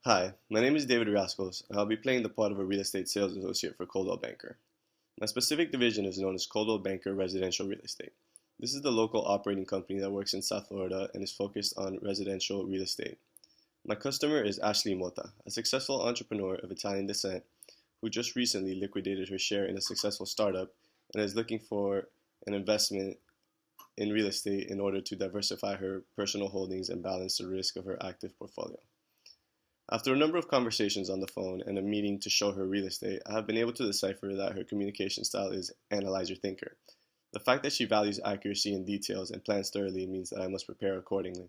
Hi, my name is David Raskos, and I'll be playing the part of a real estate sales associate for Coldwell Banker. My specific division is known as Coldwell Banker Residential Real Estate. This is the local operating company that works in South Florida and is focused on residential real estate. My customer is Ashley Mota, a successful entrepreneur of Italian descent who just recently liquidated her share in a successful startup and is looking for an investment in real estate in order to diversify her personal holdings and balance the risk of her active portfolio. After a number of conversations on the phone and a meeting to show her real estate, I have been able to decipher that her communication style is analyzer thinker. The fact that she values accuracy in details and plans thoroughly means that I must prepare accordingly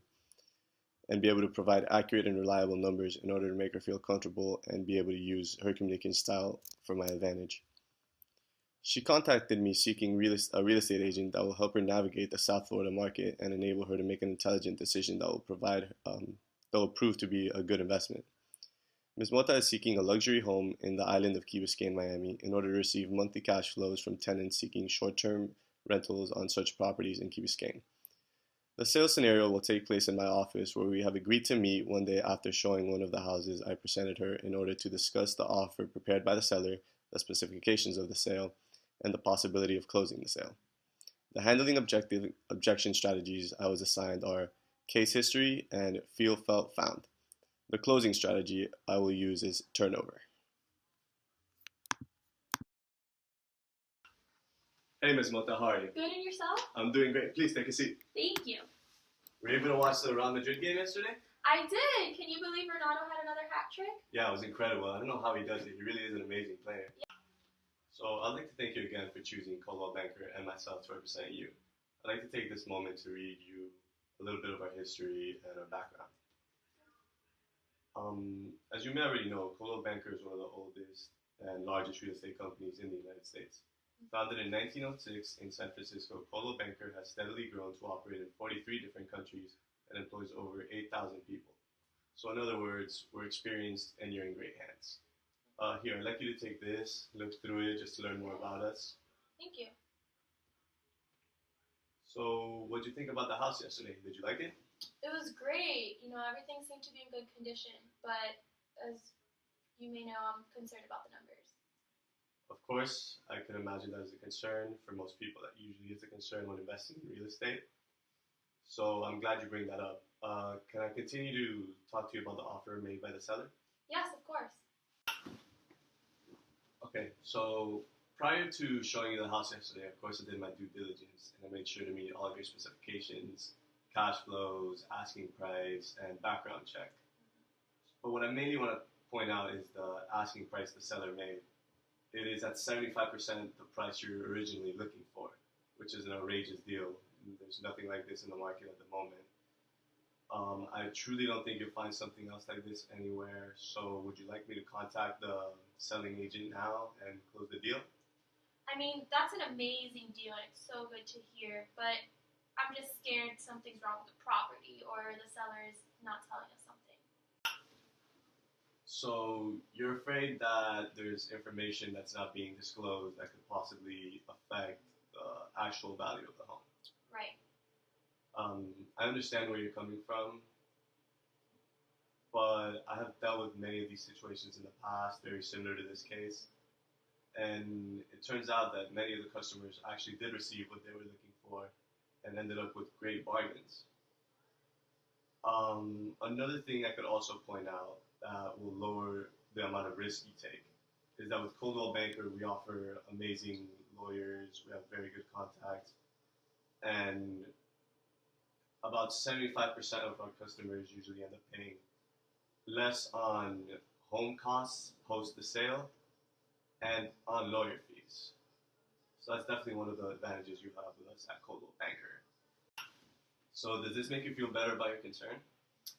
and be able to provide accurate and reliable numbers in order to make her feel comfortable and be able to use her communication style for my advantage. She contacted me seeking a real estate agent that will help her navigate the South Florida market and enable her to make an intelligent decision that will prove to be a good investment. Ms. Mota is seeking a luxury home in the island of Key Biscayne, Miami, in order to receive monthly cash flows from tenants seeking short-term rentals on such properties in Key Biscayne. The sales scenario will take place in my office, where we have agreed to meet one day after showing one of the houses I presented her in order to discuss the offer prepared by the seller, the specifications of the sale, and the possibility of closing the sale. The handling objection strategies I was assigned are case history and feel, felt, found. The closing strategy I will use is turnover. Hey, Ms. Mota, how are you? Good, and yourself? I'm doing great. Please take a seat. Thank you. Were you able to watch the Real Madrid game yesterday? I did. Can you believe Ronaldo had another hat trick? Yeah, it was incredible. I don't know how he does it. He really is an amazing player. Yeah. So I'd like to thank you again for choosing Coldwell Banker and myself to represent you. I'd like to take this moment to read you a little bit of our history and our background. As you may already know, Coldwell Banker is one of the oldest and largest real estate companies in the United States. Founded in 1906 in San Francisco, Coldwell Banker has steadily grown to operate in 43 different countries and employs over 8,000 people. So in other words, we're experienced and you're in great hands. Here, I'd like you to take this, look through it just to learn more about us. Thank you. So what did you think about the house yesterday? Did you like it? It was great. Everything seemed to be in good condition, but as you may know, I'm concerned about the numbers. Of course, I can imagine that is a concern for most people. That usually is a concern when investing in real estate. So I'm glad you bring that up. Can I continue to talk to you about the offer made by the seller? Yes, of course. Okay, so prior to showing you the house yesterday, of course I did my due diligence and I made sure to meet all of your specifications, cash flows, asking price, and background check. But what I mainly want to point out is the asking price the seller made. It is at 75% the price you're originally looking for, which is an outrageous deal. There's nothing like this in the market at the moment. I truly don't think you'll find something else like this anywhere. So would you like me to contact the selling agent now and close the deal? I mean, that's an amazing deal, and it's so good to hear, but I'm just scared something's wrong with the property or the seller is not telling us something. So you're afraid that there's information that's not being disclosed that could possibly affect the actual value of the home. Right. I understand where you're coming from, but I have dealt with many of these situations in the past, very similar to this case. And it turns out that many of the customers actually did receive what they were looking for and ended up with great bargains. Another thing I could also point out that will lower the amount of risk you take is that with Coldwell Banker, we offer amazing lawyers, we have very good contacts, and about 75% of our customers usually end up paying less on home costs post the sale and on lawyer fees. So that's definitely one of the advantages you have with us at Coldwell Banker. So does this make you feel better about your concern?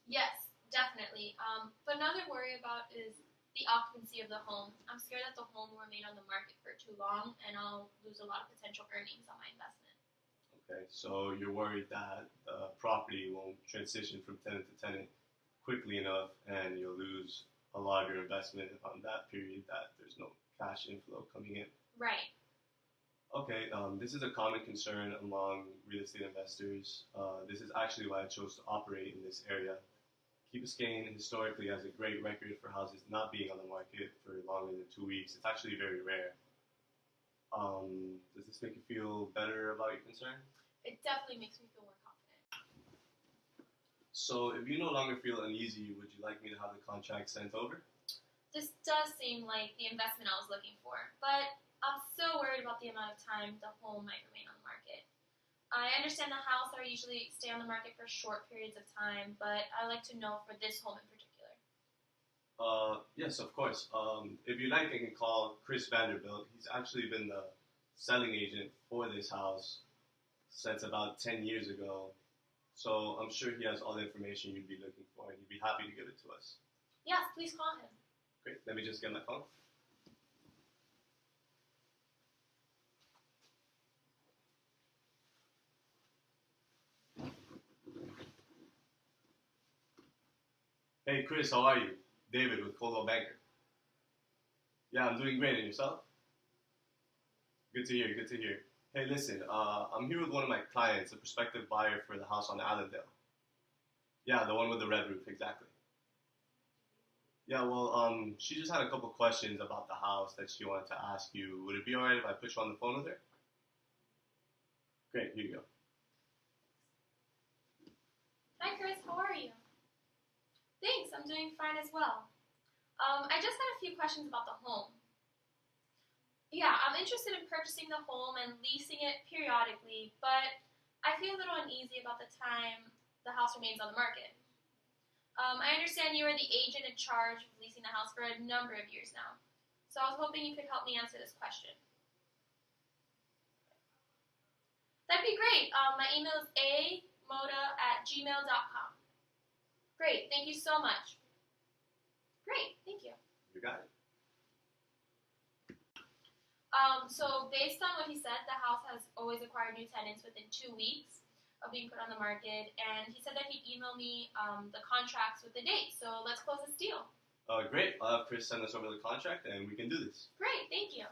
Yes, definitely. But another worry about is the occupancy of the home. I'm scared that the home will remain on the market for too long and I'll lose a lot of potential earnings on my investment. Okay, so you're worried that the property won't transition from tenant to tenant quickly enough and you'll lose a lot of your investment on that period that there's no cash inflow coming in. Right. Okay, this is a common concern among real estate investors. This is actually why I chose to operate in this area. Key Biscayne historically has a great record for houses not being on the market for longer than 2 weeks. It's actually very rare. Does this make you feel better about your concern? It definitely makes me feel more confident. So, if you no longer feel uneasy, would you like me to have the contract sent over? This does seem like the investment I was looking for, but I'm so worried about the amount of time the home might remain on the market. I understand the house are usually stay on the market for short periods of time, but I'd like to know for this home in particular. Yes, of course. If you like, I can call Chris Vanderbilt. He's actually been the selling agent for this house since about 10 years ago. So I'm sure he has all the information you'd be looking for, and he'd be happy to give it to us. Yes, please call him. Great. Let me just get my phone. Hey, Chris, how are you? David with Coldwell Banker. Yeah, I'm doing great. And yourself? Good to hear. Good to hear. Hey, listen, I'm here with one of my clients, a prospective buyer for the house on Allendale. Yeah, the one with the red roof, exactly. Yeah, well, she just had a couple questions about the house that she wanted to ask you. Would it be alright if I put you on the phone with her? Great, here you go. Hi, Chris. How are you? Thanks. I'm doing fine as well. I just had a few questions about the home. Yeah, I'm interested in purchasing the home and leasing it periodically, but I feel a little uneasy about the time the house remains on the market. I understand you are the agent in charge of leasing the house for a number of years now, so I was hoping you could help me answer this question. That'd be great. My email is amoda@gmail.com. Great, thank you so much. Great, thank you. You got it. So based on what he said, the house has always acquired new tenants within 2 weeks of being put on the market, and he said that he'd email me the contracts with the date. So let's close this deal. Great. I'll have Chris send us over the contract, and we can do this. Great, thank you.